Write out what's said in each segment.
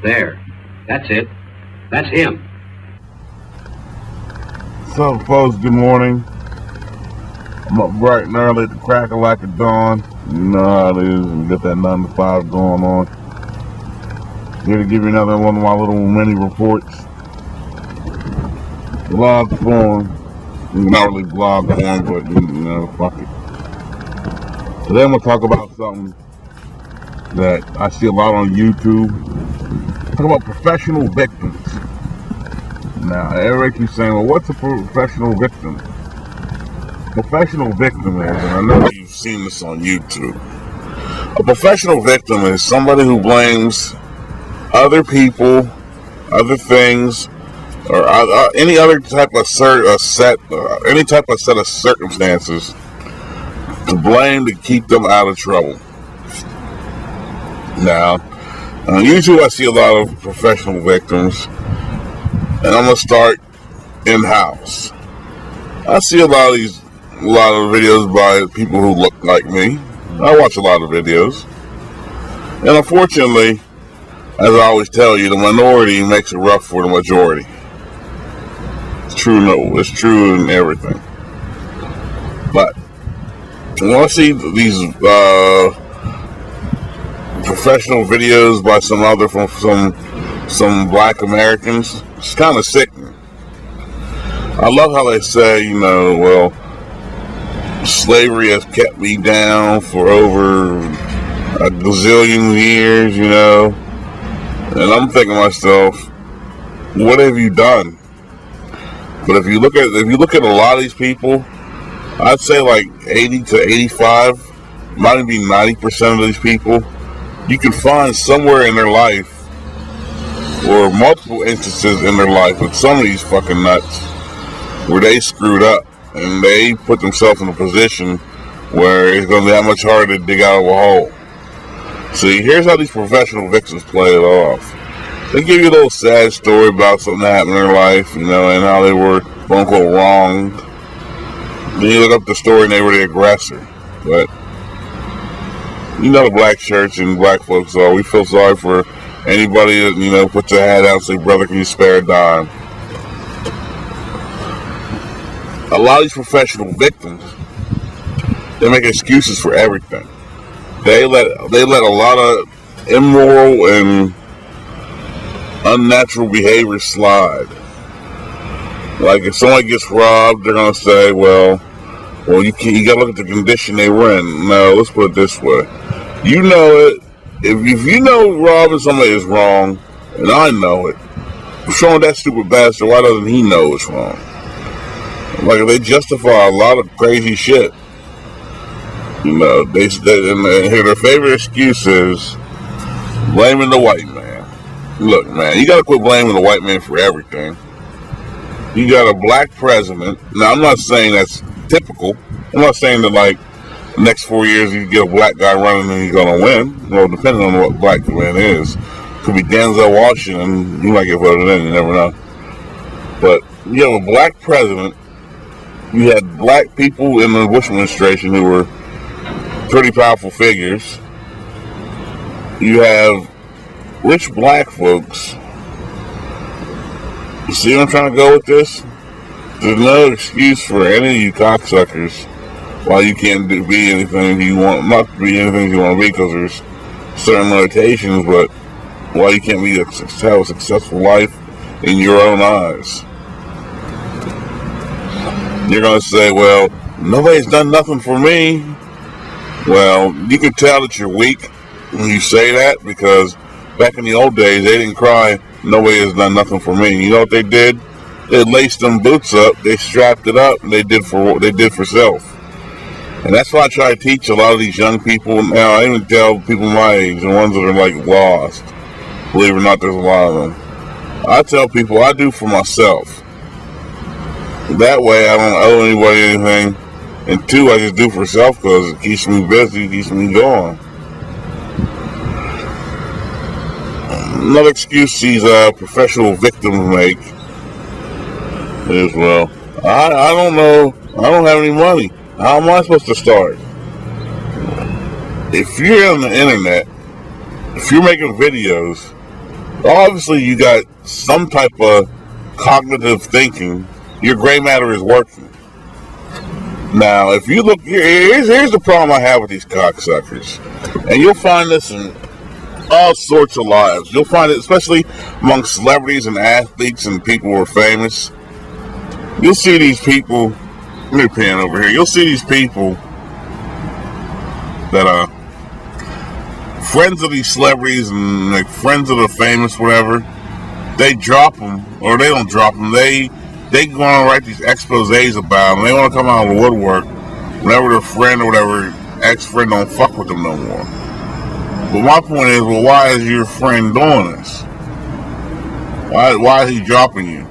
There. That's it. That's him. What's up, folks? Good morning. I'm up bright and early at the crack of like a dawn. You know how it is. We got that 9 to 5 going on. Here to give you another one of my little mini reports. Blog form. Not really blog form, but you know, fuck it. Today I'm going to talk about something that I see a lot on YouTube. Talk about professional victims. Now, everybody keeps saying, well, what's a professional victim? Professional victim is, and I know you've seen this on YouTube, a professional victim is somebody who blames other people, other things, or any other type of set of circumstances to blame to keep them out of trouble. Now, on YouTube I see a lot of professional victims, and I'm gonna start in-house. I see a lot of videos by people who look like me. I watch a lot of videos, and unfortunately, as I always tell you, the minority makes it rough for the majority. It's true, it's true in everything. But when I see these professional videos by some black Americans, it's kind of sickening. I love how they say, you know, well, slavery has kept me down for over a gazillion years, you know. And I'm thinking to myself, what have you done? But if you look at a lot of these people, I'd say like 80 to 85, might even be 90% of these people, you can find somewhere in their life, or multiple instances in their life with some of these fucking nuts, where they screwed up and they put themselves in a position where it's going to be that much harder to dig out of a hole. See, here's how these professional victims play it off. They give you a little sad story about something that happened in their life, you know, and how they were, quote unquote, wronged. Then you look up the story and they were the aggressor. But you know the black church and black folks are. We feel sorry for anybody that, you know, puts their hand out and say, brother, can you spare a dime? A lot of these professional victims, they make excuses for everything. They let a lot of immoral and unnatural behavior slide. Like if somebody gets robbed, they're gonna say, well, you gotta look at the condition they were in. No, let's put it this way. You know it. If you know robbing somebody is wrong, and I know it, showing that stupid bastard, why doesn't he know it's wrong? Like, they justify a lot of crazy shit. You know, and their favorite excuse is blaming the white man. Look, man, you gotta quit blaming the white man for everything. You got a black president. Now, I'm not saying that's typical. I'm not saying that, like, the next 4 years you get a black guy running and he's gonna win. Well, depending on what black man is. Could be Denzel Washington. You might get voted in, you never know. But you have a black president. You had black people in the Bush administration who were pretty powerful figures. You have rich black folks. You see where I'm trying to go with this? There's no excuse for any of you cocksuckers why you can't be anything you want, not to be anything you want to be, because there's certain limitations, but why you can't have a successful life in your own eyes. You're going to say, well, nobody's done nothing for me. Well, you can tell that you're weak when you say that, because back in the old days, they didn't cry, nobody has done nothing for me. You know what they did? They laced them boots up, they strapped it up, and they did for self. And that's why I try to teach a lot of these young people. Now, I even tell people my age, the ones that are like lost. Believe it or not, there's a lot of them. I tell people I do for myself. That way I don't owe anybody anything. And two, I just do for self because it keeps me busy, keeps me going. Another excuse these professional victims make is, well, I don't know, I don't have any money. How am I supposed to start? If you're on the internet, if you're making videos, Obviously, you got some type of cognitive thinking. Your gray matter is working. Now, if you look, here's the problem I have with these cocksuckers. And you'll find this in all sorts of lives. You'll find it especially among celebrities and athletes and people who are famous. You'll see these people, let me pan over here. You'll see these people that are friends of these celebrities and like friends of the famous, whatever. They drop them, or they don't drop them. They go on and write these exposés about them. They want to come out of the woodwork whenever their friend or whatever ex-friend don't fuck with them no more. But my point is, well, why is your friend doing this? Why is he dropping you?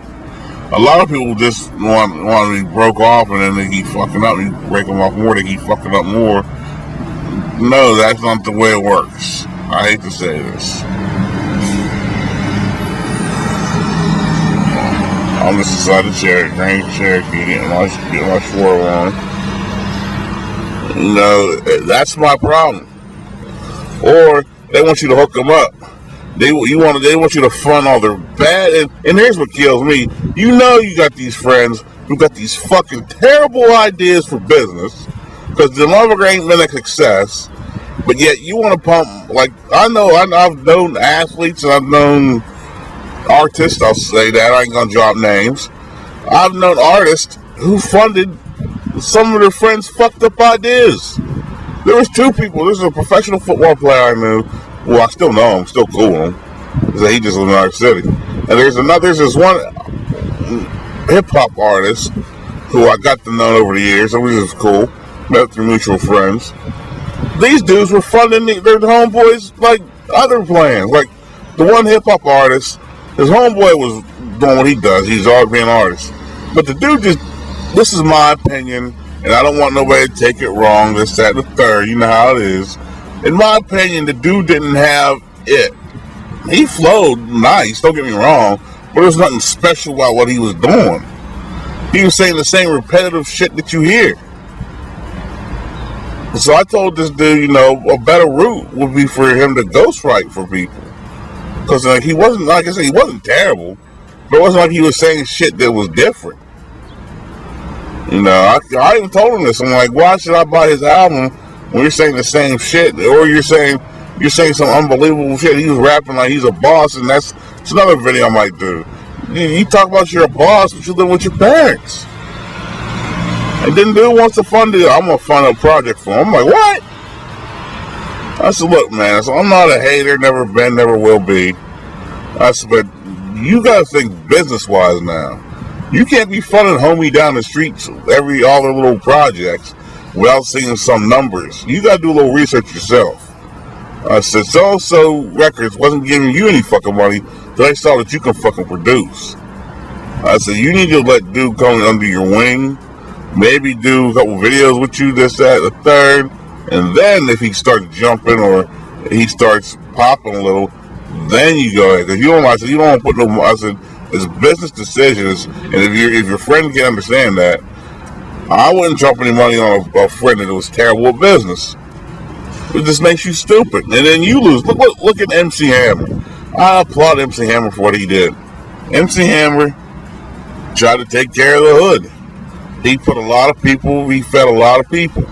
A lot of people just want to be broke off and then they keep fucking up. You break them off more, they keep fucking up more. No, that's not the way it works. I hate to say this. I'm just decided to Grand Cherokee, getting my swirl on. You know, that's my problem. Or they want you to hook them up. They want you to fund all their bad. And here's what kills me. You know, you got these friends who got these fucking terrible ideas for business because the motherfucker ain't been a success. But yet you want to pump, like, I've known athletes and I've known artists, I'll say that, I ain't gonna drop names. I've known artists who funded some of their friends' fucked up ideas. There was two people. There's a professional football player I knew. Well, I still know him, still cool with him. He just lives in New York City. And there's this one hip-hop artist who I got to know over the years, and we was cool, met through mutual friends. These dudes were funding their homeboys like other plans. Like the one hip-hop artist, his homeboy was doing what he does. He's always being an artist. But the dude this is my opinion, and I don't want nobody to take it wrong, this, that, and the third. You know how it is. In my opinion, the dude didn't have it. He flowed nice, don't get me wrong, but there's nothing special about what he was doing. He was saying the same repetitive shit that you hear. So I told this dude, you know, a better route would be for him to ghostwrite for people. Because he wasn't, like I said, he wasn't terrible, but it wasn't like he was saying shit that was different. You know, I even told him this. I'm like, why should I buy his album when you're saying the same shit, or you're saying some unbelievable shit? He was rapping like he's a boss, and that's another video I might do. You talk about you're a boss, but you live with your parents. And then dude wants to fund it. I'm gonna fund a project for him. I'm like, what? I said, look, man. So I'm not a hater, never been, never will be. I said, but you gotta think business-wise now. You can't be funding homie down the streets all their little projects without seeing some numbers. You gotta do a little research yourself. I said, so Records wasn't giving you any fucking money till they saw that you can fucking produce. I said, you need to let dude come under your wing, maybe do a couple videos with you, this, that, the third, and then if he starts jumping or he starts popping a little, then you go ahead. Because you don't want to put no. I said, it's business decisions, and if your friend can understand that, I wouldn't drop any money on a friend that was terrible at business. It just makes you stupid, and then you lose. Look at MC Hammer. I applaud MC Hammer for what he did. MC Hammer tried to take care of the hood. He fed a lot of people.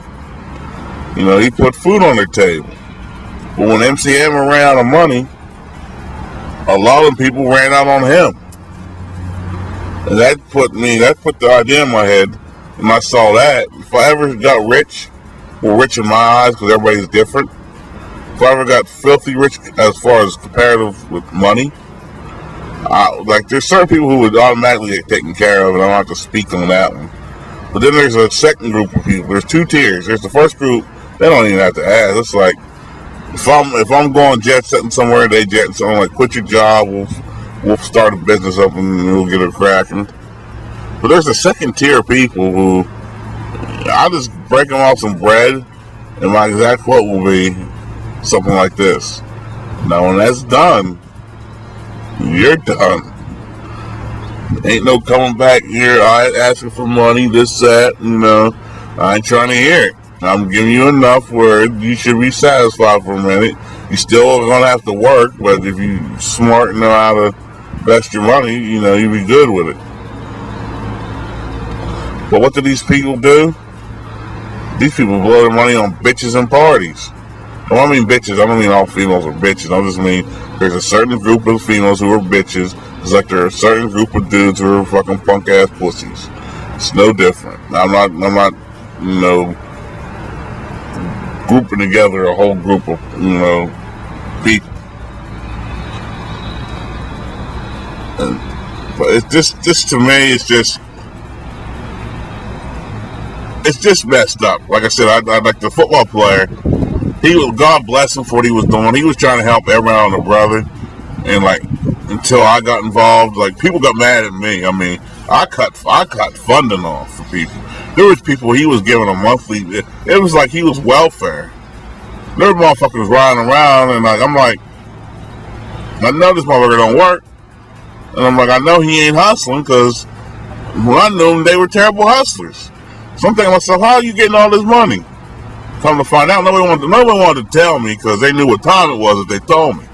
You know, he put food on their table. But when MC Hammer ran out of money, a lot of people ran out on him. And that put the idea in my head when I saw that. If I ever got rich, well, rich in my eyes because everybody's different. If I ever got filthy rich as far as comparative with money, like there's certain people who would automatically get taken care of, and I don't have to speak on that one. But then there's a second group of people. There's two tiers. There's the first group. They don't even have to ask. It's like if I'm going jet setting somewhere, they jet somewhere. Like, quit your job. We'll start a business up and we'll get it cracking. But there's a second tier of people who I just break them off some bread, and my exact quote will be something like this. Now, when that's done, you're done. Ain't no coming back here. I ain't asking for money, this, that, you know. I ain't trying to hear it. I'm giving you enough where you should be satisfied for a minute. You still are gonna have to work, but if you smart and know how to invest your money, you'll be good with it. But what do these people do? These people blow their money on bitches and parties. When I mean bitches, I don't mean all females are bitches. I just mean there's a certain group of females who are bitches. It's like there are a certain group of dudes who are fucking punk ass pussies. It's no different. I'm not, grouping together a whole group of, people. But it's just to me, it's just messed up. Like I said, I like the football player. God bless him for what he was doing. He was trying to help everyone on the brother, and until I got involved, people got mad at me. I mean, I cut funding off for people. There was people he was giving a monthly. It was like he was welfare. There were motherfuckers riding around, and I'm like, I know this motherfucker don't work, and I'm like, I know he ain't hustling because when I knew him, they were terrible hustlers. So I'm thinking to myself, how are you getting all this money? Come to find out, nobody wanted to tell me because they knew what time it was that they told me.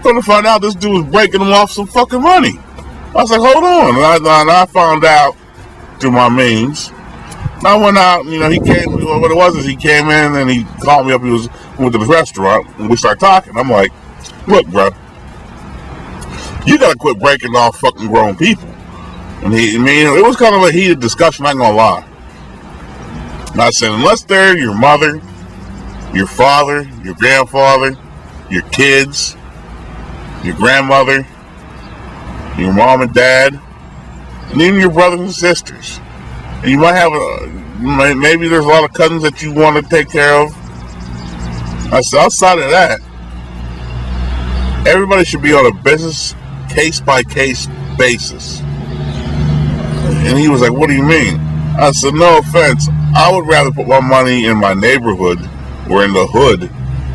Come to find out, this dude was breaking them off some fucking money. I was like, hold on. And I found out through my means. I went out, he came, what it was is he came in and he called me up, went to the restaurant, and we started talking. I'm like, look, bro, you gotta quit breaking off fucking grown people. And it was kind of a heated discussion, I ain't gonna lie. And I said, unless they're your mother, your father, your grandfather, your kids, your grandmother, your mom and dad, and even your brothers and sisters. And you might have maybe there's a lot of cousins that you want to take care of. I said, outside of that, everybody should be on a business case-by-case basis. And he was like, what do you mean? I said, no offense, I would rather put my money in my neighborhood or in the hood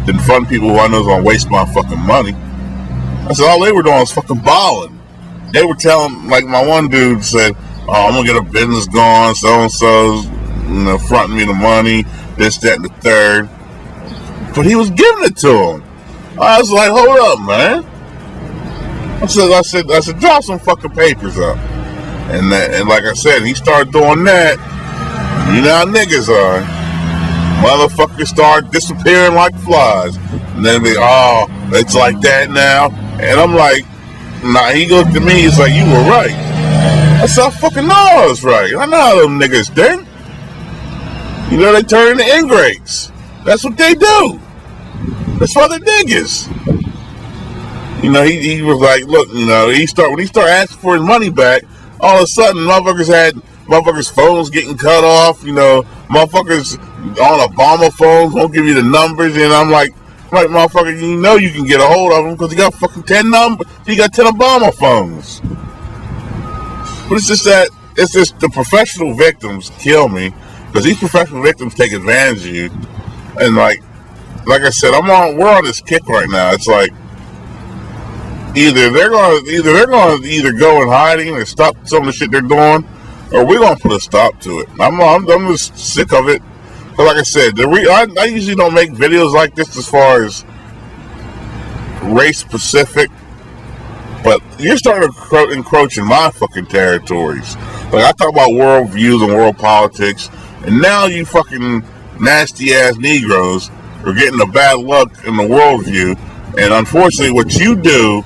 than fund people who I know is going to waste my fucking money. I said, all they were doing was fucking balling. They were telling, like my one dude said, oh, I'm going to get a business going, so-and-so's fronting me the money, this, that, and the third. But he was giving it to him. I was like, hold up, man. I said, drop some fucking papers up. And like I said, he started doing that. You know how niggas are. Motherfuckers start disappearing like flies. And then it's like that now. And I'm like, nah, he goes to me, he's like, you were right. I said, I fucking know I was right. I know how them niggas think. They turn into ingrates. That's what they do. That's why they're niggas. He was like, look, when he started asking for his money back, all of a sudden, motherfuckers' phones getting cut off. Motherfuckers on Obama phones won't give you the numbers. And I'm like, motherfucker, you can get a hold of him because he got fucking 10 numbers. He got 10 Obama phones. But it's just the professional victims kill me because these professional victims take advantage of you. And like I said, we're on this kick right now. It's like, Either they're gonna go in hiding and stop some of the shit they're doing, or we're gonna put a stop to it. I'm just sick of it. But like I said, I usually don't make videos like this as far as race specific, but you're starting to encroach in my fucking territories. Like I talk about world views and world politics, and now you fucking nasty ass Negroes are getting a bad luck in the world view, and unfortunately, what you do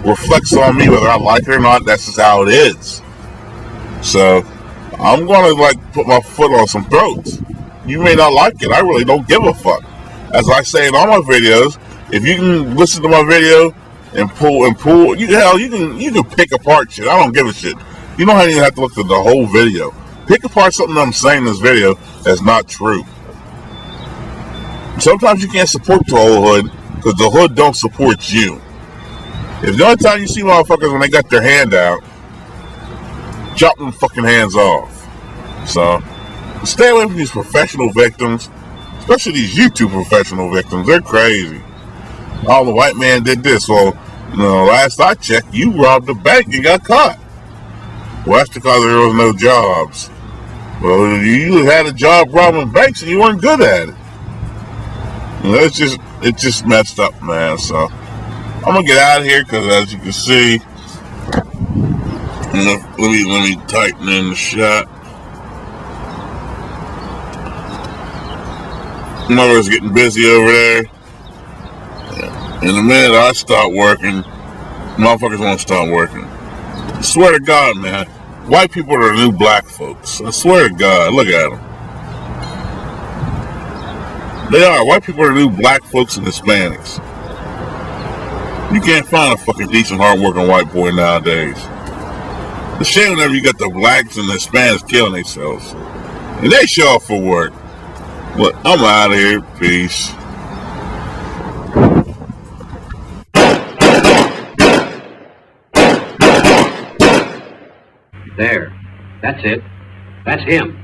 reflects on me whether I like it or not. That's just how it is. So I'm gonna put my foot on some throats. You may not like it. I really don't give a fuck. As I say in all my videos, if you can listen to my video and pull, you can pick apart shit. I don't give a shit. You don't even have to look at the whole video. Pick apart something I'm saying in this video that's not true. Sometimes you can't support the whole hood because the hood don't support you. If the only time you see motherfuckers when they got their hand out, chop them fucking hands off. So, stay away from these professional victims, especially these YouTube professional victims. They're crazy. Oh, the white man did this. Well, last I checked, you robbed a bank and got caught. Well, that's because there was no jobs. Well, you had a job robbing banks and you weren't good at it. It's just messed up, man. So I'm gonna get out of here because, as you can see, let me tighten in the shot. Mother's getting busy over there. In a minute, I start working. Motherfuckers won't start working. I swear to God, man. White people are the new black folks. I swear to God. Look at them. They are. White people are the new black folks and Hispanics. You can't find a fucking decent, hard-working white boy nowadays. The shame whenever you got the blacks and the Hispanics killing themselves. And they show up for work. But I'm out of here. Peace. There. That's it. That's him.